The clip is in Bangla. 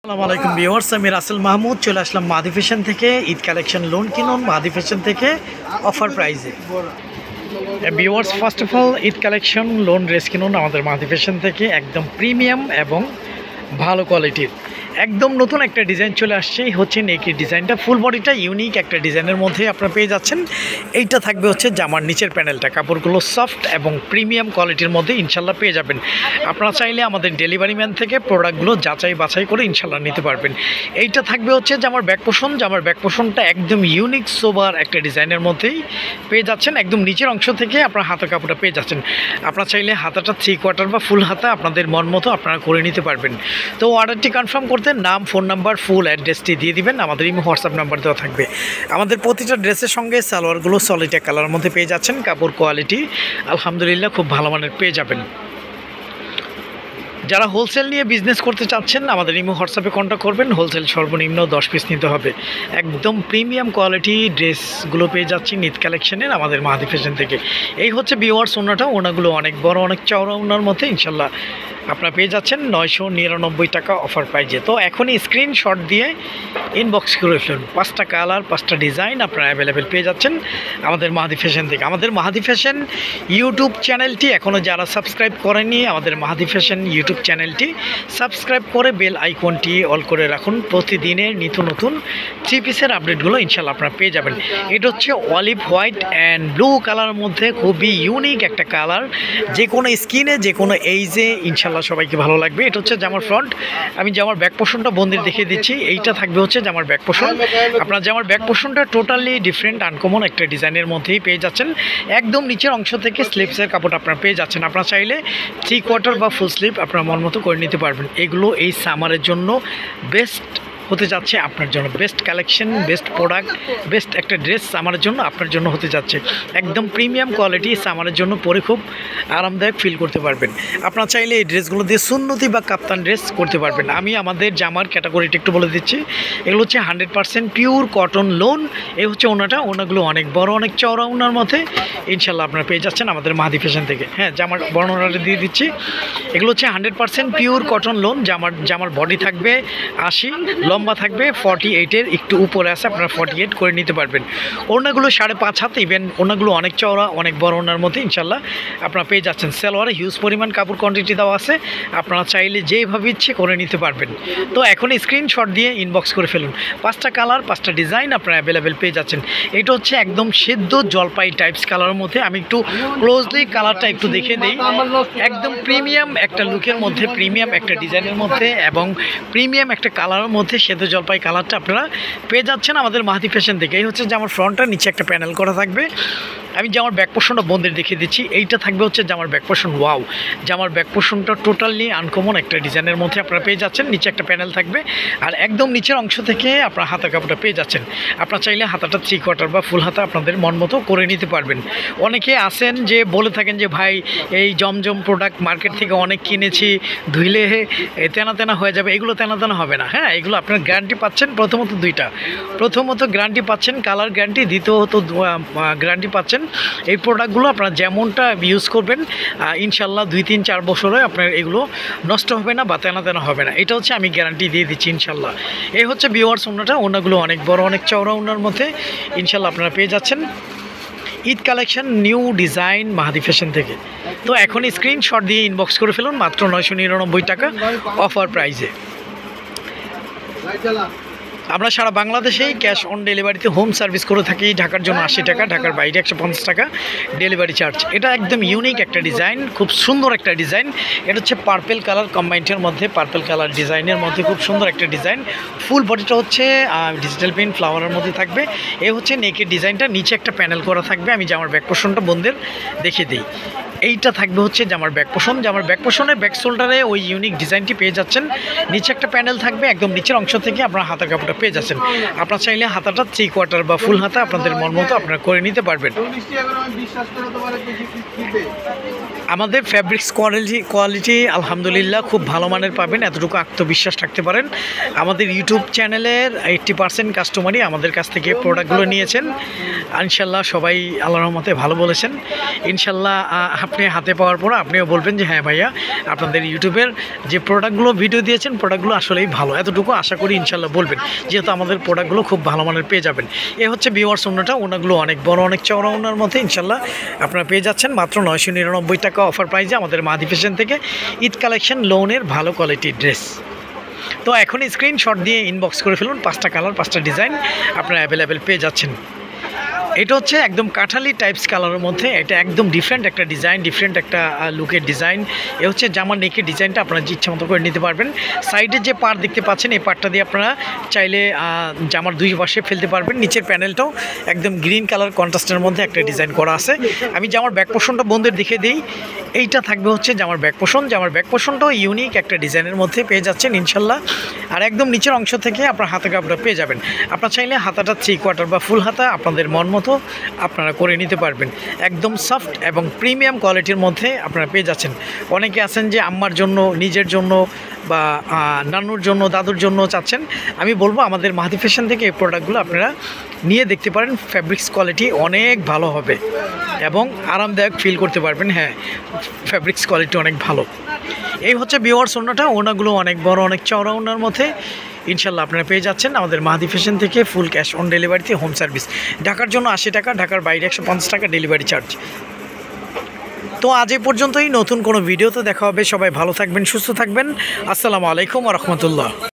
আসসালামু আলাইকুম ভিউয়ার্স, আমি রাসেল মাহমুদ চলে আসলাম মাদি ফ্যাশন থেকে। ঈদ কালেকশন লোন কিনুন মাদি ফ্যাশন থেকে অফার প্রাইজে। Viewers, first of all Eid collection loan dress কিনুন আমাদের মাদি ফ্যাশন থেকে, একদম প্রিমিয়াম এবং ভালো কোয়ালিটির। একদম নতুন একটা ডিজাইন চলে আসছে, হচ্ছে নেকি ডিজাইনটা, ফুল বডিটা ইউনিক একটা ডিজাইনের মধ্যে আপনারা পেয়ে যাচ্ছেন। এইটা থাকবে হচ্ছে জামার নিচের প্যানেলটা, কাপড়গুলো সফট এবং প্রিমিয়াম কোয়ালিটির মধ্যে ইনশাল্লাহ পেয়ে যাবেন। আপনারা চাইলে আমাদের ডেলিভারি ম্যান থেকে প্রোডাক্টগুলো যাচাই বাছাই করে ইনশাল্লাহ নিতে পারবেন। এইটা থাকবে হচ্ছে জামার ব্যাক পোষণ, জামার ব্যাক পোষণটা একদম ইউনিক সোবার একটা ডিজাইনের মধ্যেই পেয়ে যাচ্ছেন। একদম নিচের অংশ থেকে আপনার হাতা কাপড়টা পেয়ে যাচ্ছেন। আপনারা চাইলে হাতাটা 3/4 বা ফুল হাতা আপনাদের মন মতো আপনারা করে নিতে পারবেন। তো অর্ডারটি কনফার্ম করতে নাম, ফোন নাম্বার, ফুল অ্যাড্রেসটি দিয়ে দিবেন। আমাদের ইমো হোয়াটসঅ্যাপ নাম্বার দেওয়া থাকবে। আমাদের প্রতিটা ড্রেসের সঙ্গে সালোয়ারগুলো সলিড এক কালারের মধ্যে পেয়ে যাচ্ছেন। কাপড় কোয়ালিটি আলহামদুলিল্লাহ খুব ভালো মানের পেয়ে যাবেন। যারা হোলসেল নিয়ে বিজনেস করতে চাচ্ছেন আমাদের ইমো হোয়াটসঅ্যাপে কন্ট্যাক্ট করবেন। হোলসেল সর্বনিম্ন 10 পিস নিতে হবে। একদম প্রিমিয়াম কোয়ালিটি ড্রেসগুলো পেয়ে যাচ্ছি ঈদ কালেকশনের আমাদের মাহাদি ফ্যাশন থেকে। এই হচ্ছে ভিউয়ার্স ওনাগুলো অনেক বড়, অনেক চওড়া ওনার মধ্যে ইনশাল্লাহ আপনারা পেয়ে যাচ্ছেন 999 টাকা অফার প্রাইজে। তো এখনই স্ক্রিনশট দিয়ে ইনবক্স করে ফেলুন। 5টা কালার, 5টা ডিজাইন আপনারা অ্যাভেলেবেল পেয়ে যাচ্ছেন আমাদের মাহাদি ফ্যাশন থেকে। আমাদের মাহাদি ফ্যাশন ইউটিউব চ্যানেলটি এখনও যারা সাবস্ক্রাইব করেনি, আমাদের মাহাদি ফ্যাশন ইউটিউব চ্যানেলটি সাবস্ক্রাইব করে বেল আইকনটি অল করে রাখুন। প্রতিদিনের নিত্য নতুন 3 পিসের আপডেটগুলো ইনশাল্লাহ আপনারা পেয়ে যাবেন। এটা হচ্ছে অলিভ হোয়াইট অ্যান্ড ব্লু কালারের মধ্যে খুবই ইউনিক একটা কালার। যে কোনো স্কিনে, যে কোনো এইজে ইনশাল্লাহ সবাইকে ভালো লাগবে। এটা হচ্ছে জামার ফ্রন্ট। আমি জামার ব্যাক পোর্শনটা বন্দির দেখিয়ে দিচ্ছি। এইটা থাকবে হচ্ছে জামার ব্যাক পোর্শন। আপনার জামার ব্যাক পোর্শনটা টোটালি ডিফারেন্ট আনকমন একটা ডিজাইনের মধ্যেই পেয়ে যাচ্ছেন। একদম নিচের অংশ থেকে স্লিভসের কাপড় আপনারা পেয়ে যাচ্ছেন। আপনারা চাইলে 3/4 বা ফুল স্লিভ আপনারা মন মতো করে নিতে পারবেন। এগুলো এই সামারের জন্য বেস্ট হতে যাচ্ছে, আপনার জন্য best collection, best product, best একটা ড্রেস সামারের জন্য আপনার জন্য হতে যাচ্ছে। একদম প্রিমিয়াম কোয়ালিটি, সামারের জন্য পরে খুব আরামদায়ক ফিল করতে পারবেন। আপনারা চাইলে এই ড্রেসগুলো দিয়ে সুন্নতি বা কাপ্তান ড্রেস করতে পারবেন। আমি আমাদের জামার ক্যাটাগরিটা একটু বলে দিচ্ছি। এগুলো হচ্ছে 100% পিওর কটন লোন। এই হচ্ছে ওনাগুলো অনেক বড়, অনেক চওড়া ওনার মধ্যে ইনশাল্লাহ আপনারা পেয়ে যাচ্ছেন আমাদের মাহাদি ফ্যাশন থেকে। হ্যাঁ, জামার বর্ণনাটা দিয়ে দিচ্ছি। এগুলো হচ্ছে 100% পিওর কটন লোন। জামার বডি থাকবে 80, লম্বা থাকবে 48-এর একটু উপরে আছে, আপনারা 48 করে নিতে পারবেন। ওড়নাগুলো 5.5 হাত, ইভেন ওড়নাগুলো অনেক চওড়া, অনেক বড় ওড়নার মধ্যে ইনশাল্লাহ আপনারা পেয়ে যাচ্ছেন। সালোয়ারে হিউজ পরিমাণ কাপড় কোয়ান্টিটি দেওয়া আছে, আপনারা চাইলে যেভাবে ইচ্ছে করে নিতে পারবেন। তো এখন স্ক্রিনশট দিয়ে ইনবক্স করে ফেলুন। 5টা কালার, 5টা ডিজাইন আপনারা অ্যাভেলেবেল পেয়ে যাচ্ছেন। এটা হচ্ছে একদম সেদ্ধ জলপাই টাইপস কালারের মধ্যে। আমি একটু ক্লোজলি কালারটা একটু দেখে দিই। একদম প্রিমিয়াম একটা লুকের মধ্যে, প্রিমিয়াম একটা ডিজাইনের মধ্যে এবং প্রিমিয়াম একটা কালারের মধ্যে সেদ্ধ জলপাই কালারটা আপনারা পেয়ে যাচ্ছেন আমাদের মাহাদি ফ্যাশন থেকে। এই হচ্ছে জামার ফ্রন্টটা, নিচে একটা প্যানেল করা থাকবে। আমি জামার ব্যাক পোর্শনটা বন্ধের দেখিয়ে দিচ্ছি। এইটা থাকবে হচ্ছে জামার ব্যাক পোর্শন। ওয়াও, জামার ব্যাক পোর্শনটা টোটালি আনকমন একটা ডিজাইনের মধ্যে আপনারা পেয়ে যাচ্ছেন। নিচে একটা প্যানেল থাকবে আর একদম নিচের অংশ থেকে আপনার হাতা কাপড়টা পেয়ে যাচ্ছেন। আপনারা চাইলে হাতাটা 3/4 বা ফুল হাতা আপনাদের মন মতো করে নিতে পারবেন। অনেকে আসেন যে বলে থাকেন যে ভাই এই জমজম প্রোডাক্ট মার্কেট থেকে অনেক কিনেছি, ধুইলে তেনা তেনা হয়ে যাবে। এগুলো তেনা তেনা হবে না। হ্যাঁ, এগুলো আপনার গ্যারান্টি পাচ্ছেন প্রথমত 2টা। প্রথমত গ্যারান্টি পাচ্ছেন কালার গ্যারান্টি, দ্বিতীয়ত গ্যারান্টি পাচ্ছেন এই প্রোডাক্টগুলো আপনারা যেমনটা ইউজ করবেন ইনশাল্লাহ 2, 3, 4 বছরে আপনার এগুলো নষ্ট হবে না বা তেনা তেনা হবে না। এটা হচ্ছে আমি গ্যারান্টি দিয়ে দিচ্ছি ইনশাল্লাহ। এই হচ্ছে ভিউয়ার্স ওনাগুলো অনেক বড়, অনেক চওড়া ওনার মধ্যে ইনশাল্লাহ আপনারা পেয়ে যাচ্ছেন ঈদ কালেকশন নিউ ডিজাইন মাহাদি ফ্যাশন থেকে। তো এখনই স্ক্রিনশট দিয়ে ইনবক্স করে ফেলুন মাত্র 999 টাকা অফার প্রাইজে। আমরা সারা বাংলাদেশেই ক্যাশ অন ডেলিভারিতে হোম সার্ভিস করে থাকি। ঢাকার জন্য 80 টাকা, ঢাকার বাইরে 150 টাকা ডেলিভারি চার্জ। এটা একদম ইউনিক একটা ডিজাইন, খুব সুন্দর একটা ডিজাইন। এটা হচ্ছে পার্পেল কালার কম্বাইন্ডের মধ্যে, পার্পেল কালার ডিজাইনের মধ্যে খুব সুন্দর একটা ডিজাইন। ফুল বডিটা হচ্ছে ডিজিটাল প্রিন্ট ফ্লাওয়ারের মধ্যে থাকবে। এ হচ্ছে নেকের ডিজাইনটা, নিচে একটা প্যানেল করা থাকবে। আমি জামার ব্যাক পোর্শনটা বন্ধের দেখিয়ে দিই। এইটা থাকবে হচ্ছে জামার ব্যাক পোর্শন। জামার ব্যাক পোর্শনের ব্যাক শোল্ডারে ওই ইউনিক ডিজাইনটি পেয়ে যাচ্ছেন। নিচে একটা প্যানেল থাকবে, একদম নিচের অংশ থেকে আপনার হাতার কাপড়টা পেয়ে যাচ্ছেন। আপনারা চাইলে হাতাটা 3/4 বা ফুল হাতা আপনাদের মন মতো আপনারা করে নিতে পারবেন। আমাদের ফ্যাব্রিক্স কোয়ালিটি আলহামদুলিল্লাহ খুব ভালো মানের পাবেন, এতটুকু আত্মবিশ্বাস রাখতে পারেন। আমাদের ইউটিউব চ্যানেলের 80% কাস্টমারই আমাদের কাছ থেকে প্রোডাক্টগুলো নিয়েছেন। ইনশাল্লাহ সবাই আল্লাহর রহমতে ভালো বলেছেন। ইনশাল্লাহ আপনি হাতে পাওয়ার পর আপনিও বলবেন যে হ্যাঁ ভাইয়া, আপনাদের ইউটিউবের যে প্রোডাক্টগুলো ভিডিও দিয়েছেন প্রোডাক্টগুলো আসলেই ভালো, এতটুকু আশা করি ইনশাল্লাহ বলবেন, যেহেতু আমাদের প্রোডাক্টগুলো খুব ভালো মানের পেয়ে যাবেন। এ হচ্ছে ভিউয়ার্স ওড়নাটা, ওড়নাগুলো অনেক বড় অনেক চওড়া ওড়নার মধ্যে ইনশাল্লাহ আপনারা পেয়ে যাচ্ছেন মাত্র 999 টাকা অফার প্রাইজে আমাদের মাহাদি ফ্যাশন থেকে ঈদ কালেকশন লোনের ভালো কোয়ালিটির ড্রেস। তো এখনই স্ক্রিনশট দিয়ে ইনবক্স করে ফেলুন, 5টা কালার 5টা ডিজাইন আপনারা অ্যাভেলেবেল পেয়ে যাচ্ছেন। এটা হচ্ছে একদম কাঠালি টাইপস কালারের মধ্যে, এটা একদম ডিফারেন্ট একটা ডিজাইন, ডিফারেন্ট একটা লুকের ডিজাইন। এ হচ্ছে জামার নেকের ডিজাইনটা আপনারা ইচ্ছা মতো করে নিতে পারবেন। সাইডে যে পার্ট দেখতে পাচ্ছেন এই পার্টটা দিয়ে আপনারা চাইলে জামার দুই পাশে ফেলতে পারবেন। নিচের প্যানেলটাও একদম গ্রিন কালার কন্ট্রাস্টের মধ্যে একটা ডিজাইন করা আছে। আমি জামার ব্যাক পোর্শনটা বন্ধের দেখে দিই, এইটা থাকবে হচ্ছে জামার ব্যাক পোর্শন। জামার ব্যাক পোর্শনটাও ইউনিক একটা ডিজাইনের মধ্যে পেয়ে যাচ্ছেন ইনশাল্লাহ। আর একদম নিচের অংশ থেকে আপনার হাতা কাপড়টা পেয়ে যাবেন। আপনারা চাইলে হাতাটা 3/4 বা ফুল হাতা আপনাদের মন মতো আপনারা করে নিতে পারবেন। একদম সফট এবং প্রিমিয়াম কোয়ালিটির মধ্যে আপনারা পেয়ে যাচ্ছেন। অনেকে আছেন যে আম্মার জন্য, নিজের জন্য বা নানুর জন্য, দাদুর জন্য চাচ্ছেন, আমি বলবো আমাদের মাহাদি ফ্যাশন থেকে এই প্রোডাক্টগুলো আপনারা নিয়ে দেখতে পারেন। ফ্যাব্রিক্স কোয়ালিটি অনেক ভালো হবে এবং আরামদায়ক ফিল করতে পারবেন। হ্যাঁ, ফ্যাব্রিক্স কোয়ালিটি অনেক ভালো। এই হচ্ছে ভিউয়ার্স ওড়নাটা, ওড়নাগুলো অনেক বড় অনেক চওড়া ওড়নার মধ্যে ইনশাল্লাহ আপনারা পেয়ে যাচ্ছেন আমাদের মাহাদি ফ্যাশন থেকে ফুল ক্যাশ অন ডেলিভারিতে হোম সার্ভিস। ঢাকার জন্য 80 টাকা, ঢাকার বাইরে 150 টাকা ডেলিভারি চার্জ। তো আজ এই পর্যন্তই, নতুন কোনো ভিডিওতে দেখা হবে। সবাই ভালো থাকবেন, সুস্থ থাকবেন। আসসালামু আলাইকুম ওয়া রাহমাতুল্লাহ।